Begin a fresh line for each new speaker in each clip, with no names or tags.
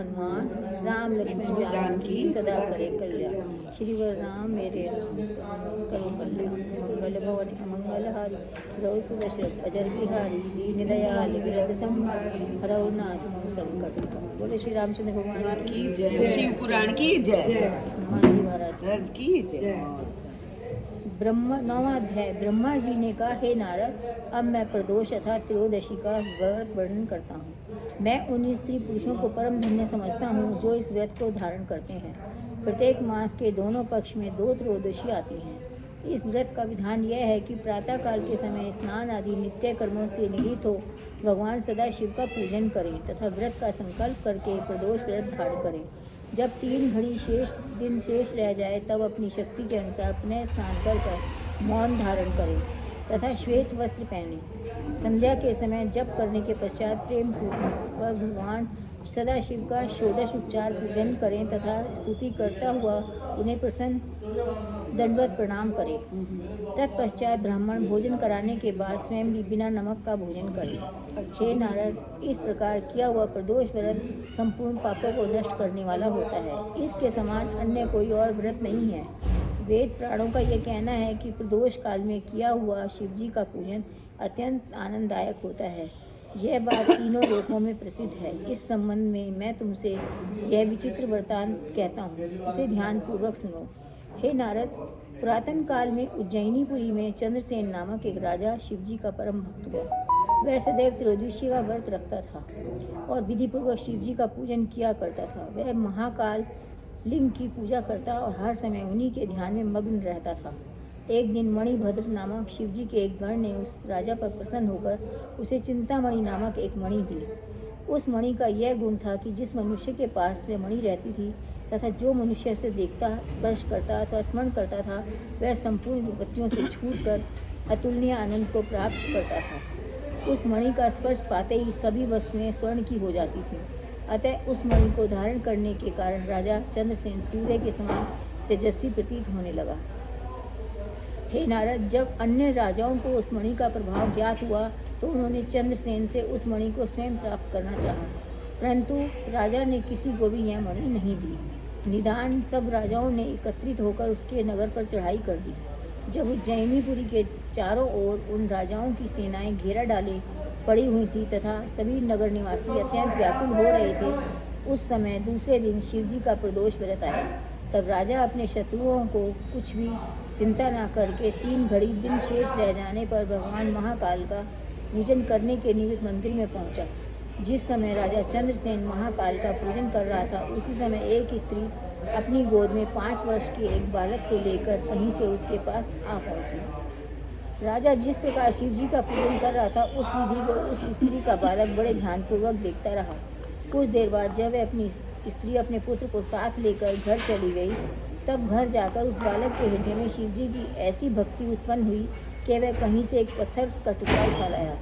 हनुमान राम लक्ष्मण जानकी सदा करे कल्याण। श्री वर राम मेरे राम करो कल्याण। मंगल भवन अमंगल हारी रघु सुर दशरथ अजर बिहारी दीन दयाल विरद संहारी हरऊ नाथ मम संकट। बोले श्री रामचंद्र भगवान
की जय। शिव पुराण की जय।
हनुमान जी महाराज
की जय।
नौवां अध्याय। ब्रह्मा जी ने कहा, हे नारद, अब मैं प्रदोष अर्थात त्रयोदशी का व्रत वर्णन करता हूँ। मैं उन स्त्री पुरुषों को परम धन्य समझता हूँ जो इस व्रत को धारण करते हैं। प्रत्येक मास के दोनों पक्ष में 2 त्रयोदशी आती हैं। इस व्रत का विधान यह है कि प्रातः काल के समय स्नान आदि नित्य कर्मों से निवृत्त हो भगवान सदाशिव का पूजन करें तथा व्रत का संकल्प करके प्रदोष व्रत धारण करें। जब 3 घड़ी दिन शेष रह जाए तब अपनी शक्ति के अनुसार पुनः स्नान कर मौन धारण करें तथा श्वेत वस्त्र पहनें। संध्या के समय जप करने के पश्चात प्रेम पूर्वक भगवान सदाशिव का षोडश उपचार पूजन करें तथा स्तुति करता हुआ उन्हें प्रसन्न दंडवत प्रणाम करें। तत्पश्चात ब्राह्मण भोजन कराने के बाद स्वयं भी बिना नमक का भोजन करें। हे नारद, इस प्रकार किया हुआ प्रदोष व्रत संपूर्ण पापों को नष्ट करने वाला होता है। इसके समान अन्य कोई और व्रत नहीं है। वेद पुराणों का यह कहना है कि प्रदोष काल में किया हुआ शिवजी का पूजन अत्यंत आनंददायक होता है। यह बात तीनों लोकों में प्रसिद्ध है। इस संबंध में मैं तुमसे यह विचित्र वृत्तांत कहता हूँ, उसे ध्यान पूर्वक सुनो। हे नारद, पुरातन काल में उज्जैनीपुरी में चंद्रसेन नामक एक राजा शिवजी का परम भक्त हुआ। वह सदैव त्रयोदशी का व्रत रखता था और विधि पूर्वक शिवजी का पूजन किया करता था। वह महाकाल लिंग की पूजा करता और हर समय उन्हीं के ध्यान में मग्न रहता था। एक दिन मणिभद्र नामक शिवजी के एक गण ने उस राजा पर प्रसन्न होकर उसे चिंतामणि नामक एक मणि दी। उस मणि का यह गुण था कि जिस मनुष्य के पास वह मणि रहती थी तथा जो मनुष्य उसे देखता, स्पर्श करता अथवा स्मरण करता था, वह संपूर्ण विपत्तियों से छूटकर अतुलनीय आनंद को प्राप्त करता था। उस मणि का स्पर्श पाते ही सभी वस्तुएं स्वर्ण की हो जाती थीं। अतः उस मणि को धारण करने के कारण राजा चंद्रसेन सूर्य के समान तेजस्वी प्रतीत होने लगा। हे नारद, जब अन्य राजाओं को उस मणि का प्रभाव ज्ञात हुआ तो उन्होंने चंद्रसेन से उस मणि को स्वयं प्राप्त करना चाहा, परंतु राजा ने किसी को भी यह मणि नहीं दी। निदान सब राजाओं ने एकत्रित होकर उसके नगर पर चढ़ाई कर दी। जब उज्जैनीपुरी के चारों ओर उन राजाओं की सेनाएं घेरा डाले पड़ी हुई थी तथा सभी नगर निवासी अत्यंत व्याकुल हो रहे थे, उस समय दूसरे दिन शिवजी का प्रदोष व्रत आया। तब राजा अपने शत्रुओं को कुछ भी चिंता न करके 3 घड़ी दिन शेष रह जाने पर भगवान महाकाल का पूजन करने के निमित्त मंदिर में पहुंचा। जिस समय राजा चंद्रसेन महाकाल का पूजन कर रहा था, उसी समय एक स्त्री अपनी गोद में 5 वर्ष के एक बालक को लेकर कहीं से उसके पास आ पहुंची। राजा जिस प्रकार शिवजी का पूजन कर रहा था, उस विधि को उस स्त्री का बालक बड़े ध्यानपूर्वक देखता रहा। कुछ देर बाद जब वह अपनी स्त्री अपने पुत्र को साथ लेकर घर चली गई, तब घर जाकर उस बालक के हृदय में शिवजी की ऐसी भक्ति उत्पन्न हुई कि वह कहीं से एक पत्थर का टुकड़ा उठा लाया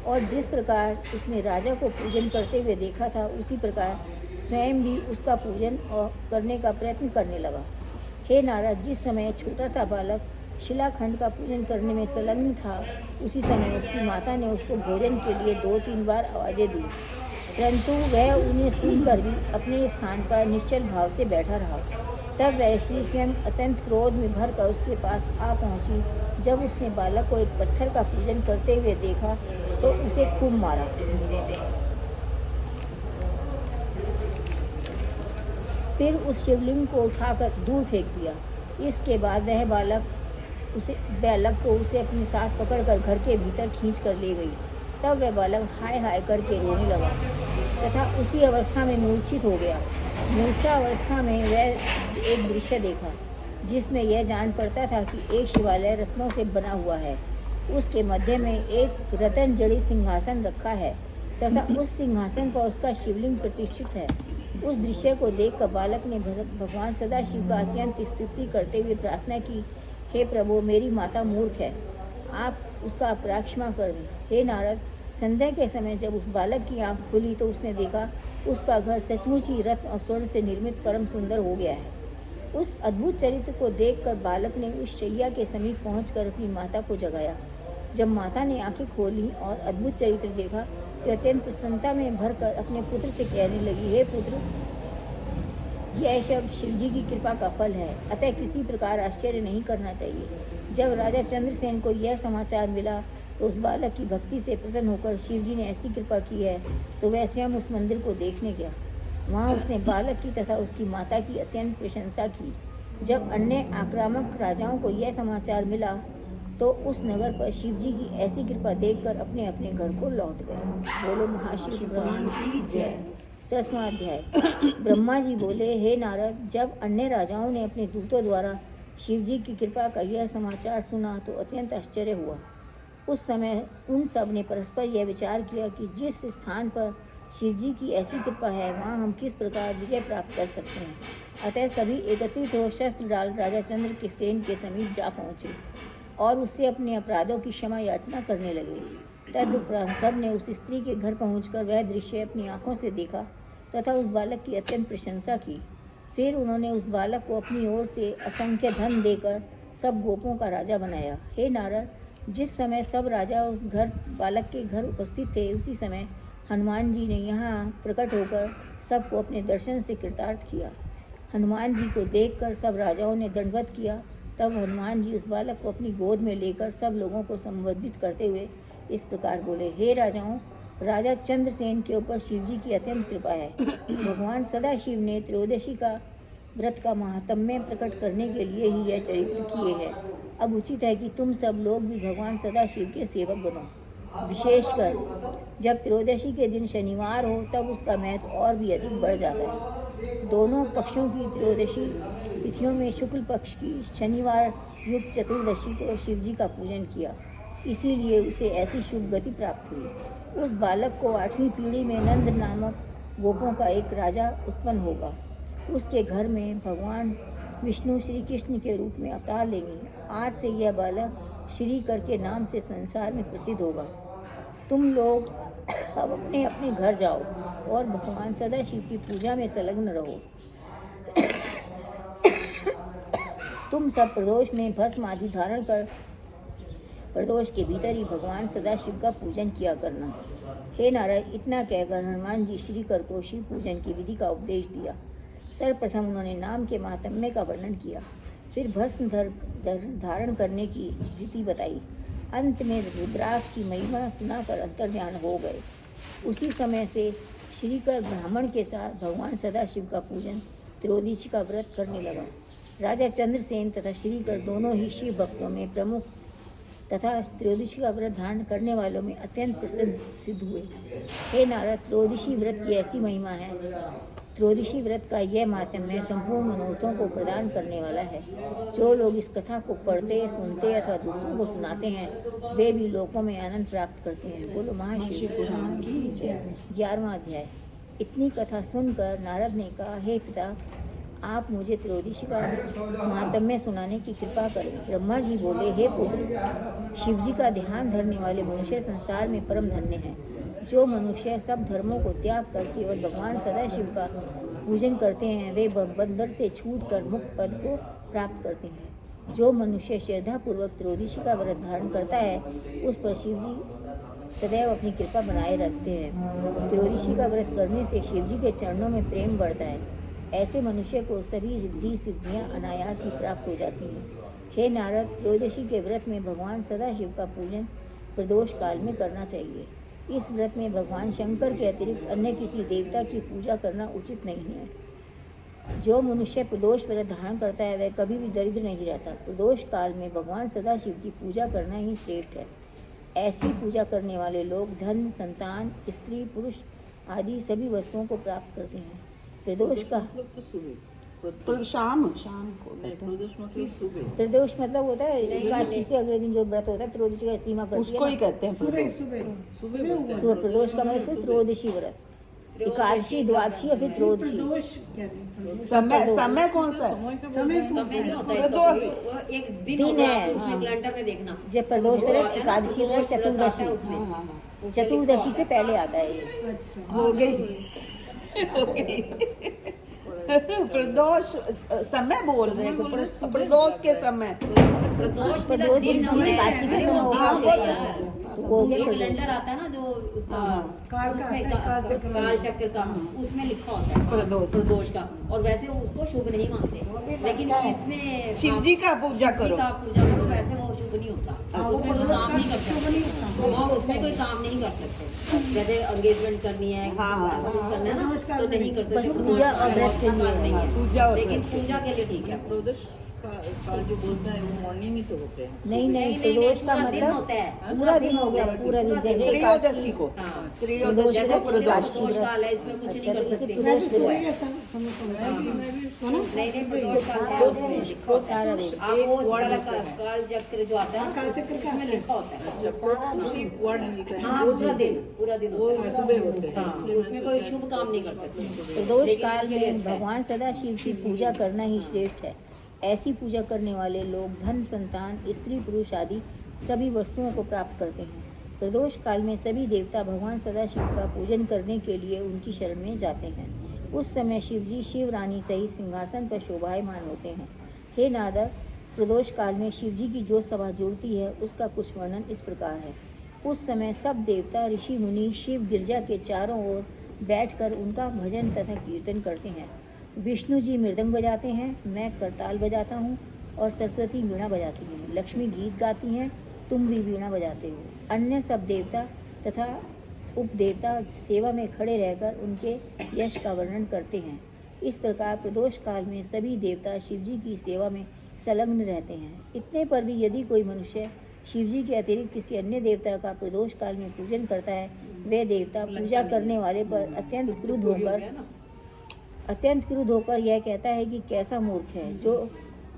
और जिस प्रकार उसने राजा को पूजन करते हुए देखा था, उसी प्रकार स्वयं भी उसका पूजन और करने का प्रयत्न करने लगा। हे नारद, जिस समय छोटा सा बालक शिलाखंड का पूजन करने में संलग्न था, उसी समय उसकी माता ने उसको भोजन के लिए 2-3 बार आवाज़ें दी, परंतु वह उन्हें सुनकर भी अपने स्थान पर निश्चल भाव से बैठा रहा। तब वह स्त्री स्वयं अत्यंत क्रोध में भरकर उसके पास आ पहुंची। जब उसने बालक को एक पत्थर का पूजन करते हुए देखा तो उसे खूब मारा। फिर उस शिवलिंग को उठाकर दूर फेंक दिया। इसके बाद वह बालक को उसे अपने साथ पकड़कर घर के भीतर खींच कर ले गई। तब वह बालक हाय हाय करके रोने लगा तथा उसी अवस्था में मूर्छित हो गया। मूर्छा अवस्था में वह एक दृश्य देखा जिसमें यह जान पड़ता था कि एक शिवालय रत्नों से बना हुआ है। उसके मध्य में एक रतन जड़ित सिंहासन रखा है तथा उस सिंहासन पर उसका शिवलिंग प्रतिष्ठित है। उस दृश्य को देखकर बालक ने भगवान सदाशिव का अत्यंत स्तुति करते हुए प्रार्थना की, हे प्रभु, मेरी माता मूर्ख है, आप उसका अपराध क्षमा कर दें। हे नारद, संध्या के समय जब उस बालक की आंख खुली तो उसने देखा उसका घर सचमुच ही रत्न और स्वर्ण से निर्मित परम सुंदर हो गया है। उस अद्भुत चरित्र को देखकर बालक ने उस शैया के समीप पहुंचकर अपनी माता को जगाया। जब माता ने आंखें खोली और अद्भुत चरित्र देखा तो अत्यंत प्रसन्नता में भरकर अपने पुत्र से कहने लगी, हे पुत्र, यह शब्द शिवजी की कृपा का फल है, अतः किसी प्रकार आश्चर्य नहीं करना चाहिए। जब राजा चंद्रसेन को यह समाचार मिला तो उस बालक की भक्ति से प्रसन्न होकर शिवजी ने ऐसी कृपा की है तो वह स्वयं उस मंदिर को देखने गया। वहाँ उसने बालक की तथा उसकी माता की अत्यंत प्रशंसा की। जब अन्य आक्रामक राजाओं को यह समाचार मिला तो उस नगर पर शिवजी की ऐसी कृपा देखकर अपने अपने घर को लौट गए। बोलो महाशिव पुराण की जय। 10वां अध्याय। ब्रह्मा जी बोले, हे नारद, जब अन्य राजाओं ने अपने दूतों द्वारा शिवजी की कृपा का यह समाचार सुना तो अत्यंत आश्चर्य हुआ। उस समय उन सब ने परस्पर यह विचार किया कि जिस स्थान पर शिवजी की ऐसी कृपा है वहाँ हम किस प्रकार विजय प्राप्त कर सकते हैं। अतः सभी एकत्रित हो शस्त्र डाल राजा चंद्र के सेन के समीप जा पहुँचे और उससे अपने अपराधों की क्षमा याचना करने लगे। तदुपरांत सब ने उस स्त्री के घर पहुंचकर वह दृश्य अपनी आंखों से देखा तथा उस बालक की अत्यंत प्रशंसा की। फिर उन्होंने उस बालक को अपनी ओर से असंख्य धन देकर सब गोपों का राजा बनाया। हे नारद, जिस समय सब राजा उस बालक के घर उपस्थित थे उसी समय हनुमान जी ने यहाँ प्रकट होकर सबको अपने दर्शन से कृतार्थ किया। हनुमान जी को देखकर सब राजाओं ने दंडवत किया। तब हनुमान जी उस बालक को अपनी गोद में लेकर सब लोगों को संबोधित करते हुए इस प्रकार बोले, हे राजाओं, राजा चंद्रसेन के ऊपर शिवजी की अत्यंत कृपा है। भगवान सदाशिव ने त्रयोदशी का व्रत का महात्म्य प्रकट करने के लिए ही यह चरित्र किए हैं। अब उचित है कि तुम सब लोग भी भगवान सदाशिव के सेवक बनो। विशेषकर जब त्रयोदशी के दिन शनिवार हो तब उसका महत्व और भी अधिक बढ़ जाता है। दोनों पक्षों की त्रयोदशी तिथियों में शुक्ल पक्ष की शनिवार युक्त चतुर्दशी को शिवजी का पूजन किया, इसीलिए उसे ऐसी शुभ गति प्राप्त हुई। उस बालक को 8वीं पीढ़ी में नंद नामक गोपों का एक राजा उत्पन्न होगा। उसके घर में भगवान विष्णु श्री कृष्ण के रूप में अवतार लेंगे। आज से यह बालक श्रीकर के नाम से संसार में प्रसिद्ध होगा। तुम लोग अब अपने अपने घर जाओ और भगवान सदाशिव की पूजा में संलग्न रहो। तुम सब प्रदोष में भस्म आदि धारण कर प्रदोष के भीतर ही भगवान सदाशिव का पूजन किया करना। हे नारद, इतना कहकर हनुमान जी श्रीकर को शिव पूजन की विधि का उपदेश दिया। सर्वप्रथम उन्होंने नाम के महात्म्य का वर्णन किया, फिर भस्म धारण करने की रीति बताई। अंत में रुद्राक्ष की महिमा सुनाकर अंतर्ध्यान हो गए। उसी समय से श्रीकर ब्राह्मण के साथ भगवान सदाशिव का पूजन त्रयोदशी का व्रत करने लगा। राजा चंद्रसेन तथा श्रीकर दोनों ही शिव भक्तों में प्रमुख तथा त्रयोदशी का व्रत धारण करने वालों में अत्यंत प्रसिद्ध सिद्ध हुए। हे नारद, त्रयोदशी व्रत की ऐसी महिमा है। त्रयोदशी व्रत का यह माहात्म्य संपूर्ण मनोरथों को प्रदान करने वाला है। जो लोग इस कथा को पढ़ते, सुनते अथवा दूसरों को सुनाते हैं वे भी लोकों में आनंद प्राप्त करते हैं। बोलो महाशिव पुराण की जय। 11वां अध्याय। इतनी कथा सुनकर नारद ने कहा, हे पिता, आप मुझे त्रयोदशी का महात्म्य सुनाने की कृपा करें। ब्रह्मा जी बोले, हे पुत्र, शिवजी का ध्यान धरने वाले मनुष्य संसार में परम धन्य हैं। जो मनुष्य सब धर्मों को त्याग कर केवल भगवान सदाशिव का पूजन करते हैं वे बंदर से छूट कर मुक्त पद को प्राप्त करते हैं। जो मनुष्य श्रद्धापूर्वक त्रयोदशी का व्रत धारण करता है उस पर शिवजी सदैव अपनी कृपा बनाए रखते हैं। त्रयोदशी का व्रत करने से शिवजी के चरणों में प्रेम बढ़ता है। ऐसे मनुष्य को सभी रिद्धि सिद्धियाँ अनायास ही प्राप्त हो जाती हैं। हे नारद, त्रयोदशी के व्रत में भगवान सदाशिव का पूजन प्रदोष काल में करना चाहिए। इस व्रत में भगवान शंकर के अतिरिक्त अन्य किसी देवता की पूजा करना उचित नहीं है। जो मनुष्य प्रदोष व्रत धारण करता है वह कभी भी दरिद्र नहीं रहता। प्रदोष काल में भगवान सदाशिव की पूजा करना ही श्रेष्ठ है। ऐसी पूजा करने वाले लोग धन, संतान, स्त्री, पुरुष आदि सभी वस्तुओं को प्राप्त करते हैं। प्रदोष का
शाम को प्रदोष मतलब सुबह।
प्रदोष मतलब होता है एकादशी से अगले दिन जो व्रत होता है त्रयोदशी का सीमा पड़ती है,
उसको ही कहते हैं
सुबह
सुबह प्रदोष का मतलब त्रयोदशी व्रत, एकादशी, द्वादशी और फिर त्रयोदशी।
समय कौन सा प्रदोष?
एक दिन
दिन
होगा,
है।
उसमें कैलेंडर में देखना।
जब प्रदोष व्रत, एकादशी व्रत, चतुर्दशी, चतुर्दशी से पहले आता है ये।
हो गई प्रदोष समय बोल रहे हैं, प्रदोष के समय।
प्रदोष
प्रदोष
दिन
एकादशी के समय होगा।
हाँ,
वो
ये
प्रदोष।
कैलेंडर आता है ना जो उसका
काल का
उसमें
आता है, काल चक्र।
काल चक्र का उसमें लिखा होता है प्रदोष का, और वैसे वो उसको शुभ नहीं मानते, लेकिन इसमें
शिव जी का पूजा
शिव जी
करो।
का पूजा करो, वैसे वो शुभ नहीं होता, उसमें कोई काम नहीं कर सकते, वो उसमें कोई काम नहीं कर सकते, जैसे एंगेजमेंट करनी है,
हाँ।
ऐसा कुछ करना है ना, तो नहीं कर सकते,
पूजा और व्रत के लिए
नहीं है,
पूजा और
लेकिन
व्रत।
पूजा के लिए ठीक है।
प्रदोष का जो बोलता है वो मॉर्निंग ही तो होते हैं।
नहीं नहीं,
नहीं,
प्रदोष का
पूरा दिन
मतलब
होता है,
पूरा दिन हो गया, पूरा दिन जैसे
त्रयोदशी को,
हाँ।
त्रयोदशी
जैसे
को
बोलते हैं
प्रदोष।
प्रदोष काल है, इसमें कुछ नहीं कर
अच्छा,
सकते,
प्रदोष
वो
को
है।
मैं भी
प्रदोष काल है, उसमें लिखा होता
सारा
है।
दिन।
आप वो
वर्ड
सारा
होता है।
काल चक्र जो आता है,
काल चक्र का
उसमें लिखा होता है।
उसी वर्ड मिलता है।
हाँ, पूरा दिन
वो
होता है।
सुबह होते हैं,
हाँ,
इसलिए मैं
उसमें कोई
सोचा-
शुभ काम नहीं कर सकते।
प्रदोष
लेकिन
काल
इसके लिए
में
अच्छा है।
भगवान सदा शिव की पूजा करना ही श्रेष्ठ है। ऐसी पूजा करने वाले लोग धन, संतान, स्त्री, पुरुष आदि सभी वस्तुओं को प्राप्त करते हैं। प्रदोष काल में सभी देवता भगवान सदाशिव का पूजन करने के लिए उनकी शरण में जाते हैं। उस समय शिवजी शिव रानी सहित सिंहासन पर शोभायमान होते हैं। हे नारद, प्रदोष काल में शिवजी की जो सभा जुड़ती है उसका कुछ वर्णन इस प्रकार है। उस समय सब देवता, ऋषि, मुनि शिव गिरजा के चारों ओर बैठकर उनका भजन तथा कीर्तन करते हैं। विष्णु जी मृदंग बजाते हैं, मैं करताल बजाता हूँ और सरस्वती वीणा बजाती हैं। लक्ष्मी गीत गाती हैं, तुम भी वीणा बजाते हो। अन्य सब देवता तथा उपदेवता सेवा में खड़े रहकर उनके यश का वर्णन करते हैं। इस प्रकार प्रदोष काल में सभी देवता शिवजी की सेवा में संलग्न रहते हैं। इतने पर भी यदि कोई मनुष्य शिवजी के अतिरिक्त किसी अन्य देवता का प्रदोष काल में पूजन करता है, वह देवता पूजा करने वाले पर अत्यंत क्रुद्ध होकर यह कहता है कि कैसा मूर्ख है जो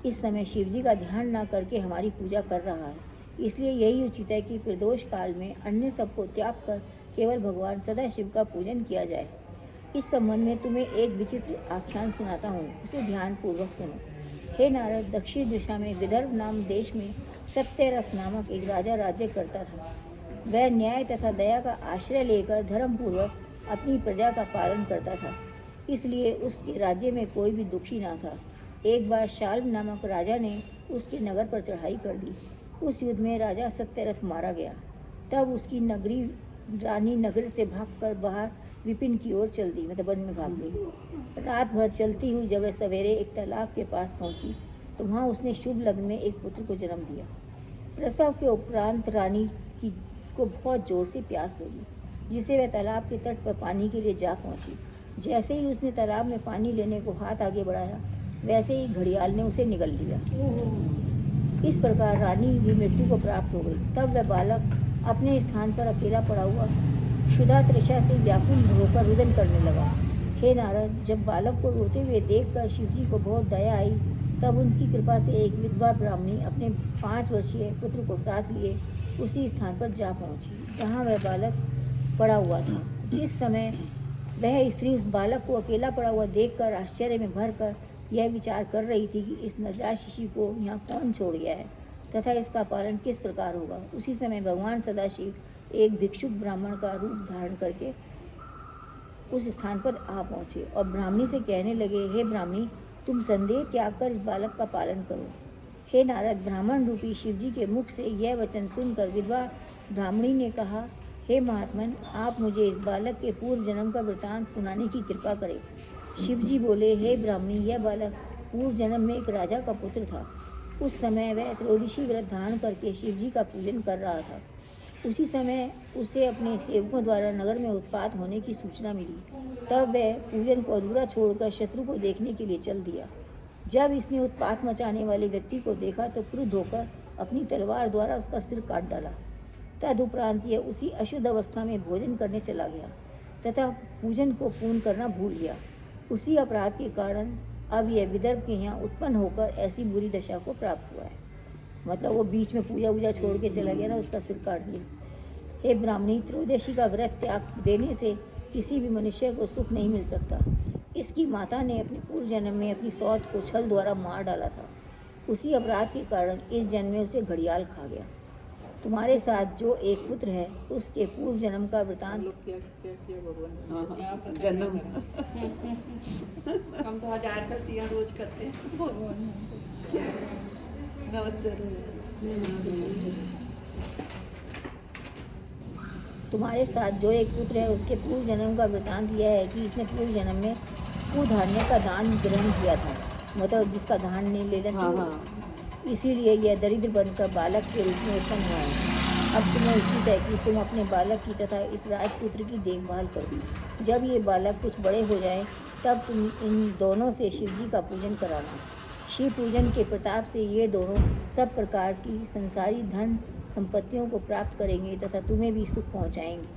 इस समय शिवजी का ध्यान न करके हमारी पूजा कर रहा है। इसलिए यही उचित है कि प्रदोष काल में अन्य सबको त्याग कर केवल भगवान सदाशिव का पूजन किया जाए। इस संबंध में तुम्हें एक विचित्र आख्यान सुनाता हूँ, उसे ध्यान पूर्वक सुनो। हे नारद, दक्षिण दिशा में विदर्भ नाम देश में सत्यरथ नामक एक राजा राज्य करता था। वह न्याय तथा दया का आश्रय लेकर धर्मपूर्वक अपनी प्रजा का पालन करता था, इसलिए उसके राज्य में कोई भी दुखी न था। एक बार शाल्व नामक राजा ने उसके नगर पर चढ़ाई कर दी। उस युद्ध में राजा सत्यरथ मारा गया। तब उसकी नगरी रानी नगर से भागकर बाहर विपिन की ओर चल दी, मतलब वन में भाग गई। रात भर चलती हुई जब वह सवेरे एक तालाब के पास पहुंची तो वहां उसने शुभ लग्न में एक पुत्र को जन्म दिया। प्रसव के उपरांत रानी को बहुत जोर से प्यास लगी, जिसे वह तालाब के तट पर पानी के लिए जा पहुंची। जैसे ही उसने तालाब में पानी लेने को हाथ आगे बढ़ाया, वैसे ही घड़ियाल ने उसे निगल लिया। इस प्रकार रानी भी मृत्यु को प्राप्त हो गई। तब वह बालक अपने स्थान पर अकेला पड़ा हुआ क्षुधा तृषा से व्याकुल होकर रुदन करने लगा। हे नारद, जब बालक को रोते हुए देखकर शिवजी को बहुत दया आई, तब उनकी कृपा से एक विधवा ब्राह्मणी अपने 5 वर्षीय पुत्र को साथ लिए उसी स्थान पर जा पहुंची जहां वह बालक पड़ा हुआ था। जिस समय वह स्त्री उस बालक को अकेला पड़ा हुआ देखकर आश्चर्य में भरकर यह विचार कर रही थी कि इस नवजात शिशु को यहाँ कौन छोड़ गया है तथा इसका पालन किस प्रकार होगा, उसी समय भगवान सदाशिव एक भिक्षुक ब्राह्मण का रूप धारण करके उस स्थान पर आ पहुँचे और ब्राह्मणी से कहने लगे, हे ब्राह्मणी, तुम संदेह त्याग कर इस बालक का पालन करो। हे नारद, ब्राह्मण रूपी शिवजी के मुख से यह वचन सुनकर विधवा ब्राह्मणी ने कहा, हे महात्मन, आप मुझे इस बालक के पूर्व जन्म का वृतांत सुनाने की कृपा करें। शिवजी बोले, हे ब्राह्मणी, यह बालक पूर्व जन्म में एक राजा का पुत्र था। उस समय वह त्रयोदशी व्रत धारण करके शिवजी का पूजन कर रहा था। उसी समय उसे अपने सेवकों द्वारा नगर में उत्पात होने की सूचना मिली। तब वह पूजन को अधूरा छोड़कर शत्रु को देखने के लिए चल दिया। जब इसने उत्पात मचाने वाले व्यक्ति को देखा तो क्रुद्ध होकर अपनी तलवार द्वारा उसका सिर काट डाला। तदुपरांत यह उसी अशुद्ध अवस्था में भोजन करने चला गया तथा पूजन को पूर्ण करना भूल गया। उसी अपराध के कारण अब यह विदर्भ के यहाँ उत्पन्न होकर ऐसी बुरी दशा को प्राप्त हुआ है। मतलब वो बीच में पूजा वूजा छोड़ के चला गया ना, उसका सिर काट लिया। हे ब्राह्मणी, त्रयोदशी का व्रत त्याग देने से किसी भी मनुष्य को सुख नहीं मिल सकता। इसकी माता ने अपने पूर्व जन्म में अपनी सौत को छल द्वारा मार डाला था। उसी अपराध के कारण इस जन्म में उसे घड़ियाल खा गया। तुम्हारे साथ जो एक पुत्र है उसके पूर्व जन्म का वृतांत
क्या किया भगवान?
हाँ, जन्म
हम तो 1000 गलतियाँ रोज करते हैं।
नमस्ते।
तुम्हारे साथ जो एक पुत्र है उसके पूर्व जन्म का वृतांत यह है कि इसने पूर्व जन्म में कुधारने का दान ग्रहण किया था, मतलब जिसका दान नहीं लेना
हाँ
चाहिए,
हाँ
इसीलिए यह दरिद्र बनकर बालक के रूप में उत्पन्न हुआ है। अब तुम्हें उचित है कि तुम अपने बालक की तथा इस राजपुत्र की देखभाल करो। जब ये बालक कुछ बड़े हो जाए तब तुम इन दोनों से शिव जी का पूजन कराना। शिव पूजन के प्रताप से ये दोनों सब प्रकार की संसारी धन संपत्तियों को प्राप्त करेंगे तथा तुम्हें भी सुख पहुंचाएंगे।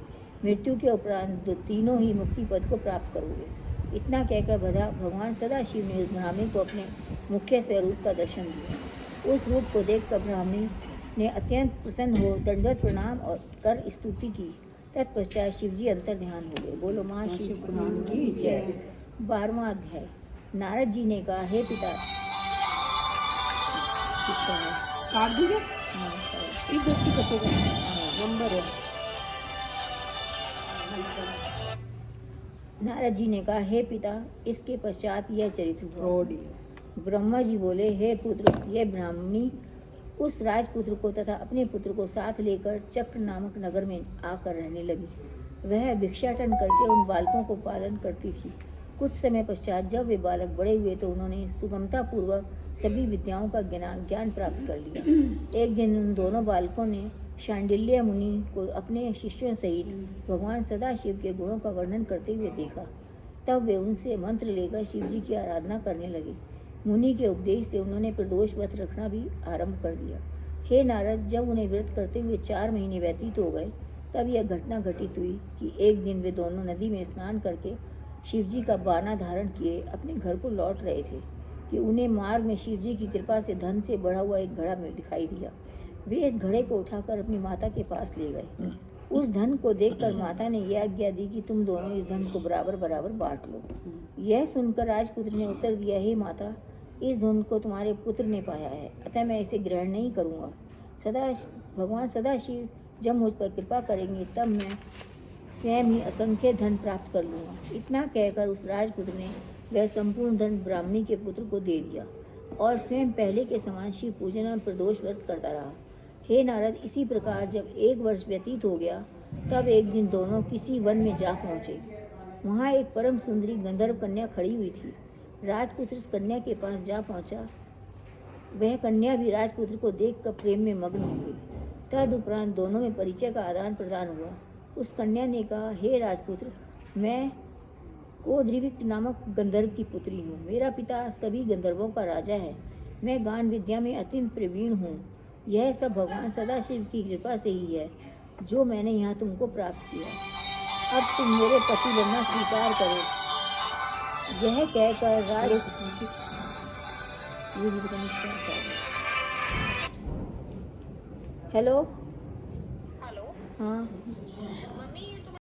मृत्यु के उपरांत तीनों ही मुक्ति पद को प्राप्त करोगे। इतना कहकर भगवान सदाशिव ने ब्राह्मणी को अपने मुख्य स्वरूप का दर्शन दिया। उस रूप को देखकर ब्राह्मणी ने अत्यंत प्रसन्न हो दंडवत प्रणाम और कर स्तुति की। तत्पश्चात शिवजी अंतर ध्यान हो गए। बोलो माँ शिव पुराण की जय। 12वां अध्याय। नारद जी ने कहा, हे पिता, किसका है?
काट दीजिए
हाँ,
इधर से कटेगा
नंबर है। नारद जी ने कहा, हे पिता, इसके पश्चात यह चरित्र हुआ।
रोडी
ब्रह्मा जी बोले, हे पुत्र, यह ब्राह्मणी उस राजपुत्र को तथा अपने पुत्र को साथ लेकर चक्र नामक नगर में आकर रहने लगी। वह भिक्षाटन करके उन बालकों को पालन करती थी। कुछ समय पश्चात जब वे बालक बड़े हुए तो उन्होंने सुगमता पूर्वक सभी विद्याओं का ज्ञान प्राप्त कर लिया। एक दिन उन दोनों बालकों ने शांडिल्य मुनि को अपने शिष्यों सहित भगवान सदाशिव के गुणों का वर्णन करते हुए देखा। तब वे उनसे मंत्र लेकर शिव जी की आराधना करने लगे। मुनि के उपदेश से उन्होंने प्रदोष व्रत रखना भी आरंभ कर दिया। हे नारद, जब उन्हें व्रत करते हुए 4 महीने व्यतीत हो गए तब यह घटना घटित हुई कि एक दिन वे दोनों नदी में स्नान करके शिवजी का बाना धारण किए अपने घर को लौट रहे थे कि उन्हें मार्ग में शिवजी की कृपा से धन से बढ़ा हुआ एक घड़ा में दिखाई दिया। वे इस घड़े को उठाकर अपनी माता के पास ले गए। उस धन को देखकर माता ने यह आज्ञा दी कि तुम दोनों इस धन को बराबर बराबर बांट लो। यह सुनकर राजपुत्र ने उत्तर दिया, हे माता, इस धन को तुम्हारे पुत्र ने पाया है, अतः मैं इसे ग्रहण नहीं करूँगा। भगवान सदाशिव जब मुझ पर कृपा करेंगे तब मैं स्वयं ही असंख्य धन प्राप्त कर लूँगा। इतना कहकर उस राजपुत्र ने वह संपूर्ण धन ब्राह्मणी के पुत्र को दे दिया और स्वयं पहले के समान शिव पूजन और प्रदोष व्रत करता रहा। हे नारद, इसी प्रकार जब 1 वर्ष व्यतीत हो गया तब एक दिन दोनों किसी वन में जा पहुँचे। वहाँ एक परम सुंदरी गंधर्व कन्या खड़ी हुई थी। राजपुत्र उस कन्या के पास जा पहुँचा। वह कन्या भी राजपुत्र को देखकर प्रेम में मग्न हो गई। तदुपरांत दोनों में परिचय का आदान प्रदान हुआ। उस कन्या ने कहा, हे राजपुत्र, मैं कोद्रिविक नामक गंधर्व की पुत्री हूँ। मेरा पिता सभी गंधर्वों का राजा है। मैं गान विद्या में अत्यंत प्रवीण हूँ। यह सब भगवान सदाशिव की कृपा से ही है जो मैंने यहाँ तुमको प्राप्त किया। अब तुम मेरे पति बनना स्वीकार करो। यह कहकर हेलो, हाँ,